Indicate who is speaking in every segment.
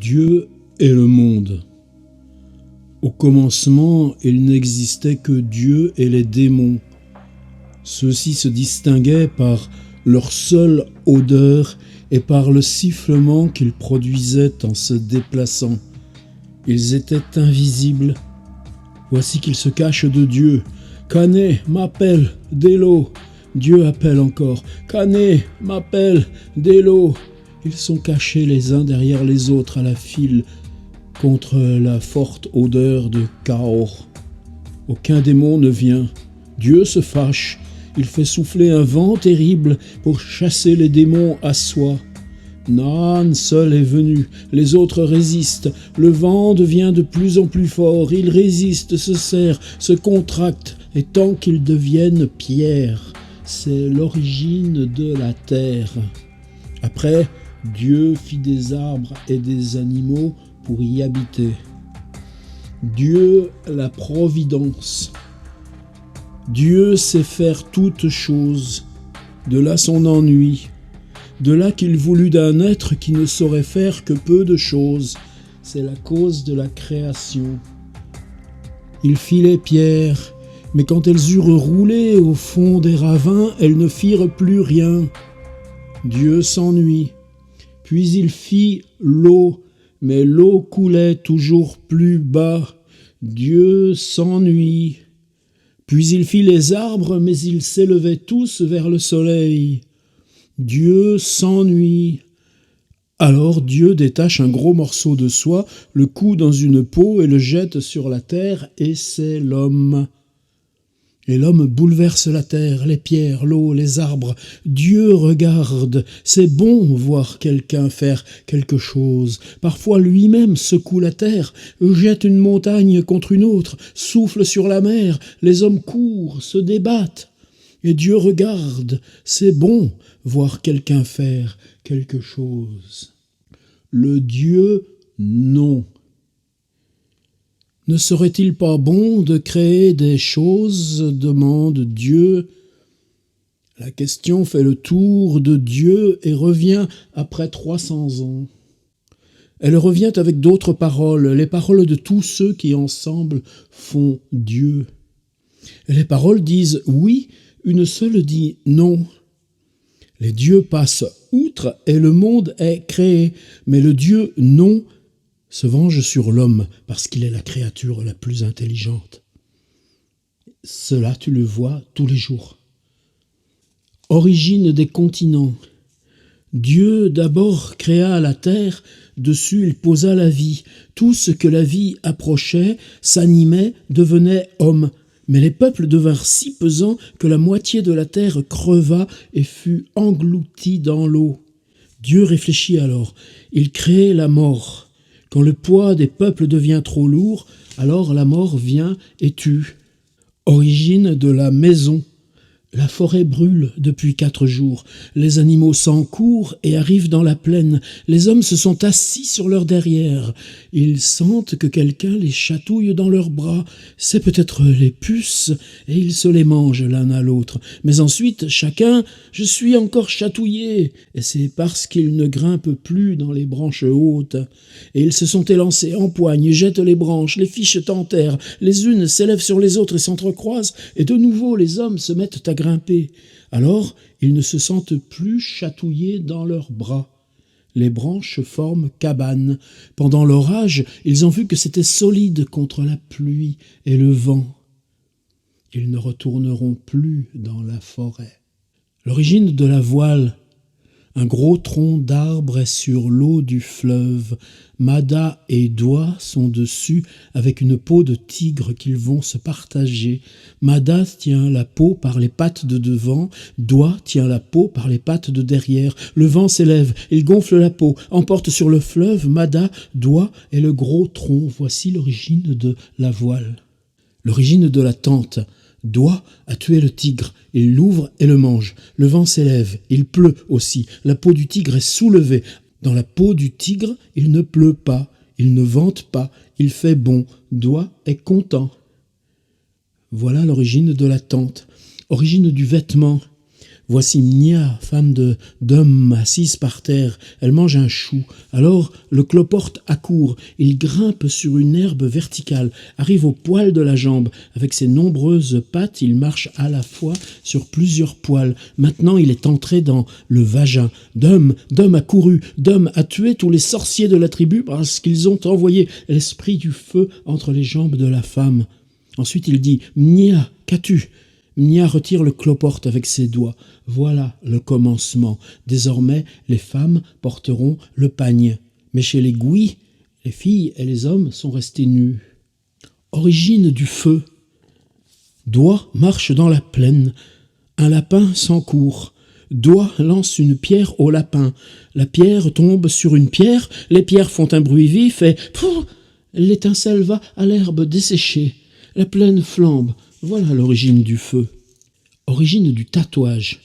Speaker 1: Dieu et le monde. Au commencement, il n'existait que Dieu et les démons. Ceux-ci se distinguaient par leur seule odeur et par le sifflement qu'ils produisaient en se déplaçant. Ils étaient invisibles. Voici qu'ils se cachent de Dieu. Canet m'appelle, Délo. Dieu appelle encore. Canet m'appelle, Délo. Ils sont cachés les uns derrière les autres à la file contre la forte odeur de chaos. Aucun démon ne vient. Dieu se fâche. Il fait souffler un vent terrible pour chasser les démons à soi. Nan seul est venu, les autres résistent. Le vent devient de plus en plus fort. Il résiste, se serre, se contracte, et tant qu'ils deviennent pierre. C'est l'origine de la terre. Après, Dieu fit des arbres et des animaux pour y habiter. Dieu, la providence. Dieu sait faire toutes choses. De là son ennui. De là qu'il voulut d'un être qui ne saurait faire que peu de choses. C'est la cause de la création. Il fit les pierres, mais quand elles eurent roulé au fond des ravins, elles ne firent plus rien. Dieu s'ennuie. Puis il fit l'eau, mais l'eau coulait toujours plus bas. Dieu s'ennuie. Puis il fit les arbres, mais ils s'élevaient tous vers le soleil. Dieu s'ennuie. Alors Dieu détache un gros morceau de soie, le coud dans une peau et le jette sur la terre, et c'est l'homme. Et l'homme bouleverse la terre, les pierres, l'eau, les arbres. Dieu regarde. C'est bon voir quelqu'un faire quelque chose. Parfois lui-même secoue la terre, jette une montagne contre une autre, souffle sur la mer. Les hommes courent, se débattent. Et Dieu regarde. C'est bon voir quelqu'un faire quelque chose. Le Dieu non. Ne serait-il pas bon de créer des choses, demande Dieu. La question fait le tour de Dieu et revient après 300 ans. Elle revient avec d'autres paroles, les paroles de tous ceux qui ensemble font Dieu. Et les paroles disent oui, une seule dit non. Les dieux passent outre et le monde est créé, mais le Dieu non se venge sur l'homme parce qu'il est la créature la plus intelligente. Cela, tu le vois tous les jours. Origine des continents. Dieu d'abord créa la terre, dessus il posa la vie. Tout ce que la vie approchait, s'animait, devenait homme. Mais les peuples devinrent si pesants que la moitié de la terre creva et fut engloutie dans l'eau. Dieu réfléchit alors. Il crée la mort. Quand le poids des peuples devient trop lourd, alors la mort vient et tue. Origine de la maison. La forêt brûle depuis 4 jours. Les animaux s'encourent et arrivent dans la plaine. Les hommes se sont assis sur leur derrière. Ils sentent que quelqu'un les chatouille dans leurs bras. C'est peut-être les puces, et ils se les mangent l'un à l'autre. Mais ensuite, chacun « Je suis encore chatouillé !» Et c'est parce qu'ils ne grimpent plus dans les branches hautes. Et ils se sont élancés, empoignent, jettent les branches, les fichent en terre. Les unes s'élèvent sur les autres et s'entrecroisent. Et de nouveau, les hommes se mettent à grimper. Alors, ils ne se sentent plus chatouillés dans leurs bras. Les branches forment cabane. Pendant l'orage, ils ont vu que c'était solide contre la pluie et le vent. Ils ne retourneront plus dans la forêt. L'origine de la voile. Un gros tronc d'arbre est sur l'eau du fleuve. Mada et Doigt sont dessus avec une peau de tigre qu'ils vont se partager. Mada tient la peau par les pattes de devant, Doigt tient la peau par les pattes de derrière. Le vent s'élève, il gonfle la peau, emporte sur le fleuve Mada, Doigt et le gros tronc. Voici l'origine de la voile. L'origine de la tente. Doigt a tué le tigre, il l'ouvre et le mange. Le vent s'élève, il pleut aussi. La peau du tigre est soulevée. Dans la peau du tigre, il ne pleut pas, il ne vente pas, il fait bon. Doigt est content. Voilà l'origine de la tente. Origine du vêtement. Voici Mnia, femme d'homme, assise par terre. Elle mange un chou. Alors le cloporte accourt. Il grimpe sur une herbe verticale, arrive au poil de la jambe. Avec ses nombreuses pattes, il marche à la fois sur plusieurs poils. Maintenant, il est entré dans le vagin. D'homme a couru. D'homme a tué tous les sorciers de la tribu parce qu'ils ont envoyé l'esprit du feu entre les jambes de la femme. Ensuite, il dit « Mnia, qu'as-tu » Mnia retire le cloporte avec ses doigts. Voilà le commencement. Désormais, les femmes porteront le pagne. Mais chez les Gouis, les filles et les hommes sont restés nus. Origine du feu. Doigt marche dans la plaine. Un lapin s'encourt. Doigt lance une pierre au lapin. La pierre tombe sur une pierre. Les pierres font un bruit vif et pouf, l'étincelle va à l'herbe desséchée. La plaine flambe. Voilà l'origine du feu. Origine du tatouage.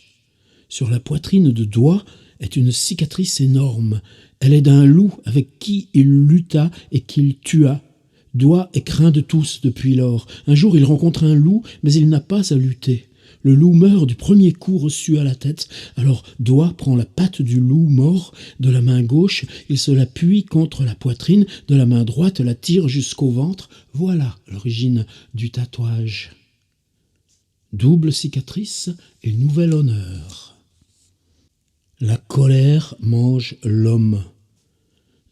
Speaker 1: Sur la poitrine de Doigt est une cicatrice énorme. Elle est d'un loup avec qui il lutta et qu'il tua. Doigt est craint de tous depuis lors. Un jour, il rencontre un loup, mais il n'a pas à lutter. Le loup meurt du premier coup reçu à la tête. Alors Doigt prend la patte du loup mort de la main gauche, il se l'appuie contre la poitrine, de la main droite la tire jusqu'au ventre. Voilà l'origine du tatouage. Double cicatrice et nouvel honneur. La colère mange l'homme.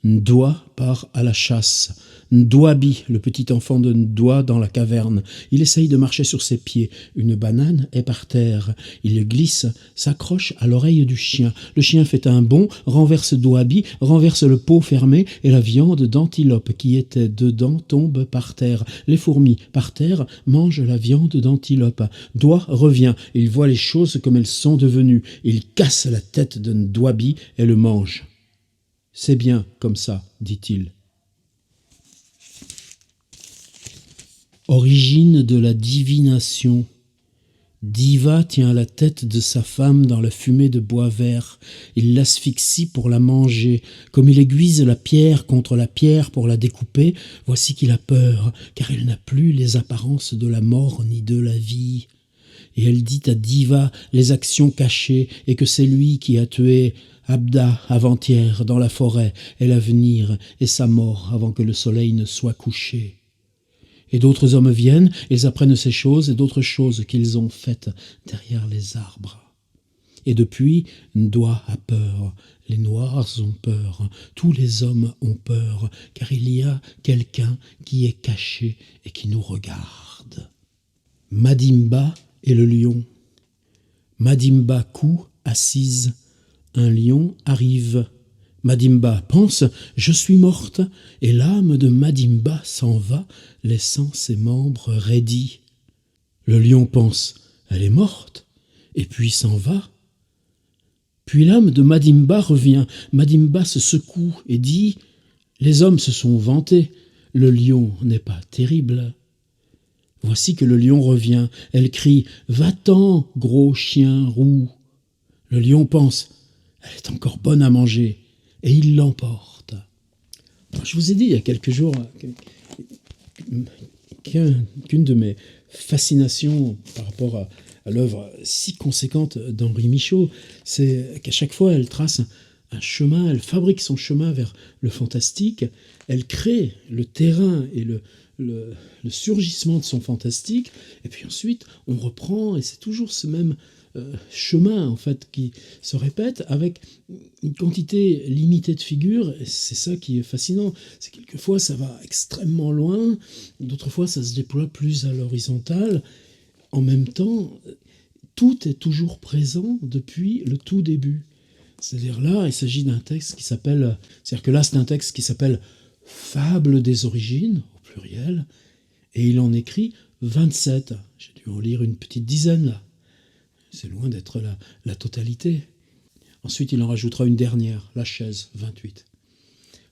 Speaker 1: Ndoa part à la chasse. Ndouabi, le petit enfant de Ndoa dans la caverne. Il essaye de marcher sur ses pieds. Une banane est par terre. Il glisse, s'accroche à l'oreille du chien. Le chien fait un bond, renverse Ndouabi, renverse le pot fermé et la viande d'antilope qui était dedans tombe par terre. Les fourmis, par terre, mangent la viande d'antilope. Ndoa revient. Il voit les choses comme elles sont devenues. Il casse la tête de Ndouabi et le mange. « C'est bien comme ça, dit-il. » Origine de la divination. Diva tient la tête de sa femme dans la fumée de bois vert. Il l'asphyxie pour la manger. Comme il aiguise la pierre contre la pierre pour la découper, voici qu'il a peur, car il n'a plus les apparences de la mort ni de la vie. Et elle dit à Diva les actions cachées et que c'est lui qui a tué Abda avant-hier dans la forêt et l'avenir et sa mort avant que le soleil ne soit couché. Et d'autres hommes viennent, ils apprennent ces choses et d'autres choses qu'ils ont faites derrière les arbres. Et depuis, Ndoa a peur, les Noirs ont peur, tous les hommes ont peur, car il y a quelqu'un qui est caché et qui nous regarde. Madimba et le lion. Madimba coud, assise. Un lion arrive. Madimba pense « Je suis morte » et l'âme de Madimba s'en va, laissant ses membres raidis. Le lion pense « Elle est morte » et puis s'en va. Puis l'âme de Madimba revient. Madimba se secoue et dit « Les hommes se sont vantés, le lion n'est pas terrible. » Voici que le lion revient. Elle crie « Va-t'en, gros chien roux !» Le lion pense « Elle est encore bonne à manger !» et il l'emporte. Alors, je vous ai dit il y a quelques jours qu'une de mes fascinations par rapport à l'œuvre si conséquente d'Henri Michaud, c'est qu'à chaque fois elle trace un chemin, elle fabrique son chemin vers le fantastique, elle crée le terrain et le surgissement de son fantastique, et puis ensuite on reprend, et c'est toujours ce même chemin en fait qui se répète avec une quantité limitée de figures, et c'est ça qui est fascinant. C'est quelquefois ça va extrêmement loin, d'autres fois ça se déploie plus à l'horizontale. En même temps, tout est toujours présent depuis le tout début. C'est-à-dire là, il s'agit d'un texte qui s'appelle, c'est-à-dire que là c'est un texte qui s'appelle Fable des origines, au pluriel, et il en écrit 27. J'ai dû en lire une petite dizaine là. C'est loin d'être la totalité. Ensuite, il en rajoutera une dernière, La chaise, 28.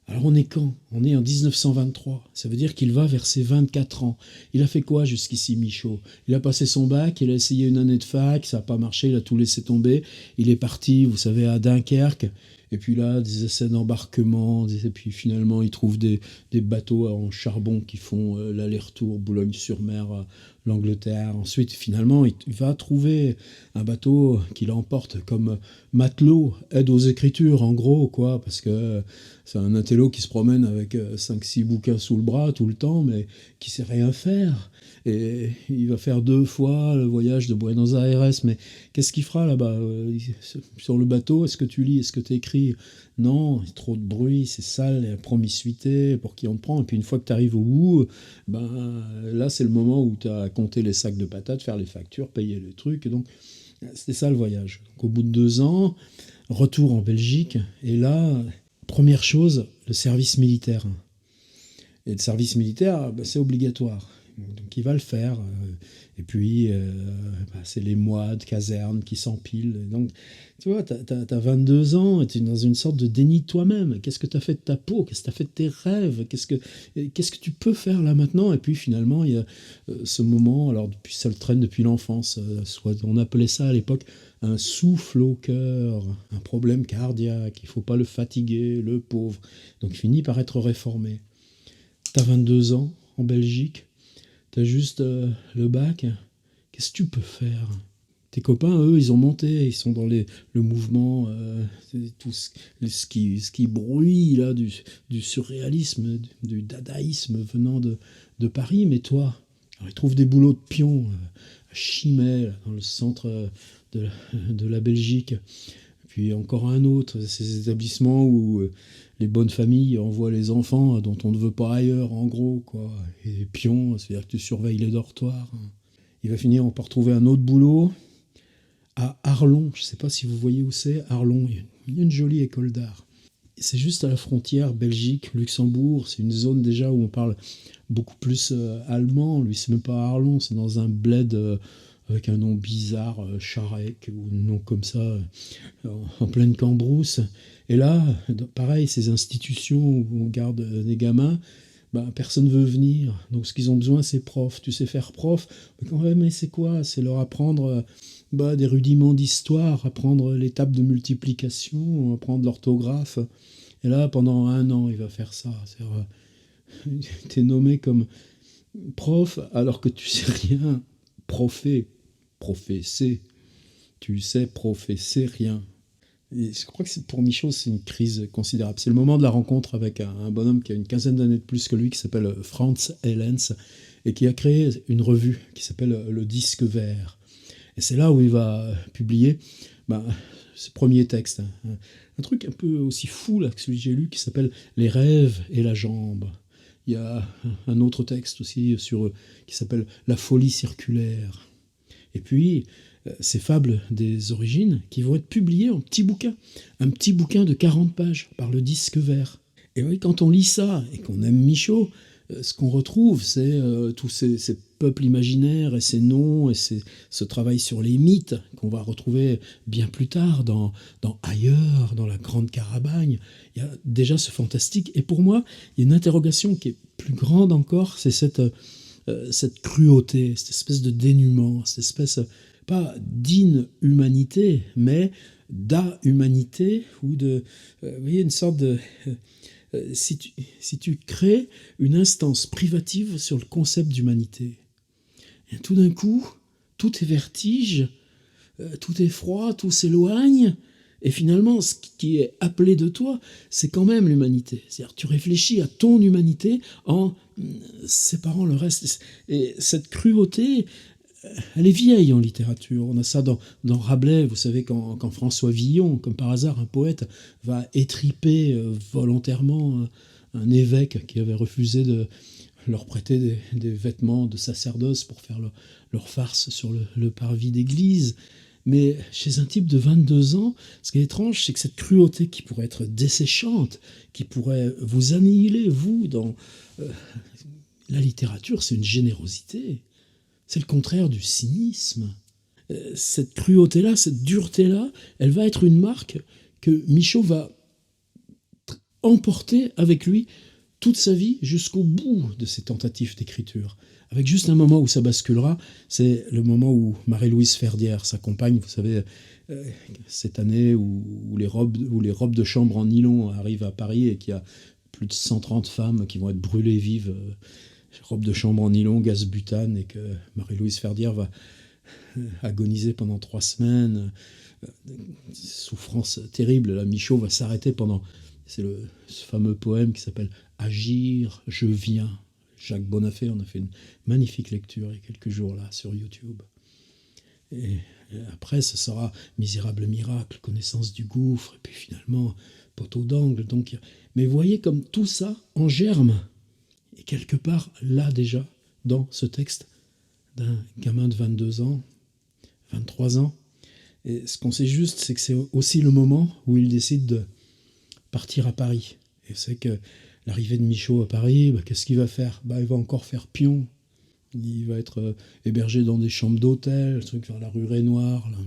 Speaker 1: Alors on est quand ? On est en 1923. Ça veut dire qu'il va vers ses 24 ans. Il a fait quoi jusqu'ici, Michaud ? Il a passé son bac, il a essayé une année de fac, ça n'a pas marché, il a tout laissé tomber. Il est parti, vous savez, à Dunkerque. Et puis là, des essais d'embarquement, et puis finalement, ils trouvent des bateaux en charbon qui font l'aller-retour Boulogne-sur-Mer, l'Angleterre. Ensuite, finalement, il va trouver un bateau qui l'emporte comme matelot, aide aux écritures, en gros, quoi, parce que c'est un intello qui se promène avec 5-6 bouquins sous le bras tout le temps, mais qui sait rien faire. Et il va faire 2 fois le voyage de Buenos Aires, mais qu'est-ce qu'il fera là-bas sur le bateau? Est-ce que tu lis? Est-ce que tu écris? Non, il y a trop de bruit, c'est sale, il y a la promiscuité, pour qui on te prend? Et puis une fois que tu arrives au bout, ben, là c'est le moment où tu as à compter les sacs de patates, faire les factures, payer les trucs, et donc c'était ça le voyage. Donc, au bout de 2 ans, retour en Belgique, et là, première chose, le service militaire. Et le service militaire, ben, c'est obligatoire. Donc il va le faire. Et puis, c'est les mois de caserne qui s'empilent. Donc, tu vois, t'as 22 ans et tu es dans une sorte de déni de toi-même. Qu'est-ce que tu as fait de ta peau? Qu'est-ce que tu as fait de tes rêves? Qu'est-ce que tu peux faire là maintenant? Et puis finalement, il y a ce moment, alors depuis, ça le traîne depuis l'enfance. Soit on appelait ça à l'époque un souffle au cœur, un problème cardiaque. Il ne faut pas le fatiguer, le pauvre. Donc il finit par être réformé. T'as 22 ans en Belgique. T'as juste le bac, qu'est-ce que tu peux faire? Tes copains, eux, ils ont monté, ils sont dans le mouvement, tout ce qui bruit là, du surréalisme, du dadaïsme venant de Paris, mais toi, alors, ils trouvent des boulots de pion à Chimay, là, dans le centre de la Belgique. Puis encore un autre, ces établissements où les bonnes familles envoient les enfants dont on ne veut pas ailleurs, en gros, quoi. Et les pions, c'est-à-dire que tu surveilles les dortoirs. Il va finir par retrouver un autre boulot à Arlon. Je ne sais pas si vous voyez où c'est, Arlon. Il y a une jolie école d'art. C'est juste à la frontière Belgique-Luxembourg. C'est une zone déjà où on parle beaucoup plus allemand. Lui, c'est même pas Arlon, c'est dans un bled avec un nom bizarre, Charec, ou un nom comme ça, en pleine Cambrousse. Et là, pareil, ces institutions où on garde des gamins, bah, personne ne veut venir. Donc ce qu'ils ont besoin, c'est prof. Tu sais faire prof, mais quand même, c'est quoi? C'est leur apprendre des rudiments d'histoire, apprendre les tables de multiplication, apprendre l'orthographe. Et là, pendant 1 an, il va faire ça. T'es nommé comme prof alors que tu sais rien. Professer. Tu sais professer rien. Et je crois que pour Michaud, c'est une crise considérable. C'est le moment de la rencontre avec un bonhomme qui a une quinzaine d'années de plus que lui, qui s'appelle Franz Hellens, et qui a créé une revue qui s'appelle Le Disque Vert. Et c'est là où il va publier ses premiers textes. Un truc un peu aussi fou là, que celui que j'ai lu, qui s'appelle Les rêves et la jambe. Il y a un autre texte aussi qui s'appelle La folie circulaire. Et puis, ces fables des origines qui vont être publiées en petits bouquins. Un petit bouquin de 40 pages par Le Disque Vert. Et oui, quand on lit ça et qu'on aime Michaud, ce qu'on retrouve, c'est tous ces peuples imaginaires et ces noms et ce travail sur les mythes qu'on va retrouver bien plus tard dans Ailleurs, dans La Grande Carabagne. Il y a déjà ce fantastique. Et pour moi, il y a une interrogation qui est plus grande encore, c'est cette cruauté, cette espèce de dénuement, cette espèce, pas d'inhumanité, mais d'humanité, ou de, vous voyez, une sorte de... si tu crées une instance privative sur le concept d'humanité, et tout d'un coup, tout est vertige, tout est froid, tout s'éloigne, et finalement, ce qui est appelé de toi, c'est quand même l'humanité. C'est-à-dire, tu réfléchis à ton humanité en séparant le reste. Et cette cruauté, elle est vieille en littérature. On a ça dans Rabelais. Vous savez, quand François Villon, comme par hasard, un poète, va étriper volontairement un évêque qui avait refusé de leur prêter des vêtements de sacerdoce pour faire leur farce sur le parvis d'église. Mais chez un type de 22 ans, ce qui est étrange, c'est que cette cruauté qui pourrait être desséchante, qui pourrait vous annihiler, vous, dans la littérature, c'est une générosité. C'est le contraire du cynisme. Cette cruauté-là, cette dureté-là, elle va être une marque que Michaud va emporter avec lui toute sa vie jusqu'au bout de ses tentatives d'écriture. Avec juste un moment où ça basculera, c'est le moment où Marie-Louise Ferdière, sa compagne, vous savez, cette année où les robes de chambre en nylon arrivent à Paris et qu'il y a plus de 130 femmes qui vont être brûlées vives, robes de chambre en nylon, gaz butane, et que Marie-Louise Ferdière va agoniser pendant 3 semaines, souffrance terrible. Là, Michaud va s'arrêter pendant... C'est ce fameux poème qui s'appelle « Agir, je viens ». Jacques Bonafé, on a fait une magnifique lecture il y a quelques jours là sur YouTube. Et après, ce sera Misérable miracle, Connaissance du gouffre, et puis finalement Poteau d'angle. Donc, mais voyez comme tout ça en germe. Et quelque part, là déjà, dans ce texte d'un gamin de 22 ans, 23 ans, et ce qu'on sait juste, c'est que c'est aussi le moment où il décide de partir à Paris. Et c'est que l'arrivée de Michaud à Paris, qu'est-ce qu'il va faire ? Il va encore faire pion. Il va être hébergé dans des chambres d'hôtel, truc vers la rue Rainoir. Là.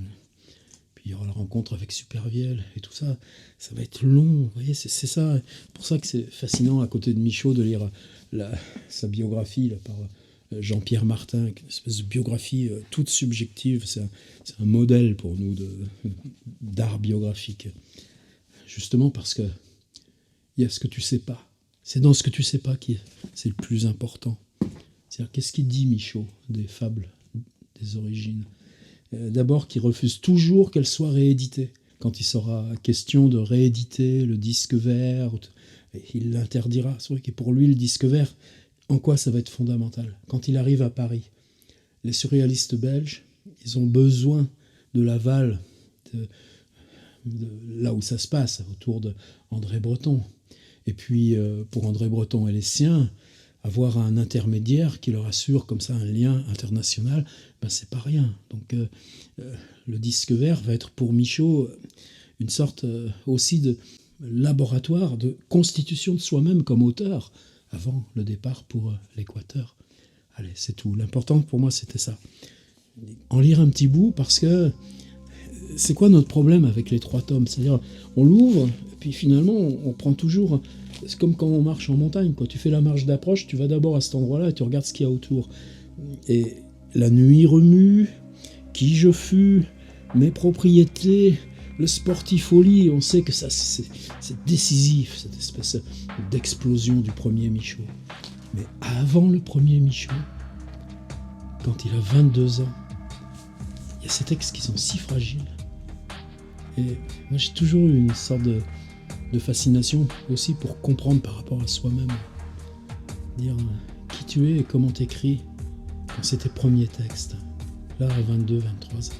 Speaker 1: Puis il y aura la rencontre avec Supervielle et tout ça. Ça va être long. Vous voyez, c'est ça. Pour ça que c'est fascinant à côté de Michaud de lire sa biographie là, par Jean-Pierre Martin, une espèce de biographie toute subjective. C'est un modèle pour nous d'art biographique. Justement parce que il y a ce que tu sais pas. C'est dans ce que tu sais pas c'est le plus important. C'est-à-dire, qu'est-ce qu'il dit, Michaud, des fables des origines ? D'abord, qu'il refuse toujours qu'elles soient rééditées. Quand il sera question de rééditer le disque vert, il l'interdira. C'est vrai que pour lui, le disque vert, en quoi ça va être fondamental ? Quand il arrive à Paris, les surréalistes belges, ils ont besoin de l'aval, de là où ça se passe, autour d'André Breton. Et puis, pour André Breton et les siens, avoir un intermédiaire qui leur assure comme ça un lien international, c'est pas rien. Donc, le disque vert va être pour Michaud une sorte aussi de laboratoire de constitution de soi-même comme auteur, avant le départ pour l'Équateur. Allez, c'est tout. L'important pour moi, c'était ça. En lire un petit bout, parce que c'est quoi notre problème avec les 3 tomes ? C'est-à-dire, on l'ouvre, et puis finalement, on prend toujours... C'est comme quand on marche en montagne, quoi. Tu fais la marche d'approche, tu vas d'abord à cet endroit-là et tu regardes ce qu'il y a autour. Et la nuit remue, qui je fus, mes propriétés, le sportif au lit, on sait que ça, c'est décisif, cette espèce d'explosion du premier Michaud. Mais avant le premier Michaud, quand il a 22 ans, il y a ces textes qui sont si fragiles. Et moi, j'ai toujours eu une sorte de fascination aussi pour comprendre par rapport à soi-même. Dire qui tu es et comment t'écris quand c'est tes premiers textes. Là, à 22, 23 ans.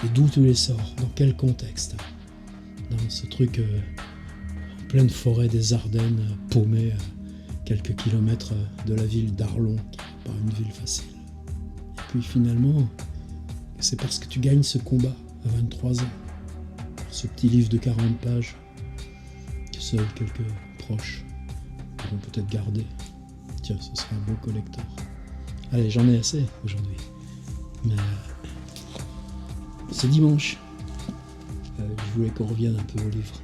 Speaker 1: Et d'où tu les sors, dans quel contexte. Dans ce truc en pleine forêt des Ardennes, paumé à quelques kilomètres de la ville d'Arlon, qui n'est pas une ville facile. Et puis finalement, c'est parce que tu gagnes ce combat à 23 ans. Ce petit livre de 40 pages que seuls quelques proches pourront peut-être garder. Tiens, ce sera un beau collector. Allez, j'en ai assez aujourd'hui. Mais c'est dimanche. Je voulais qu'on revienne un peu au livre.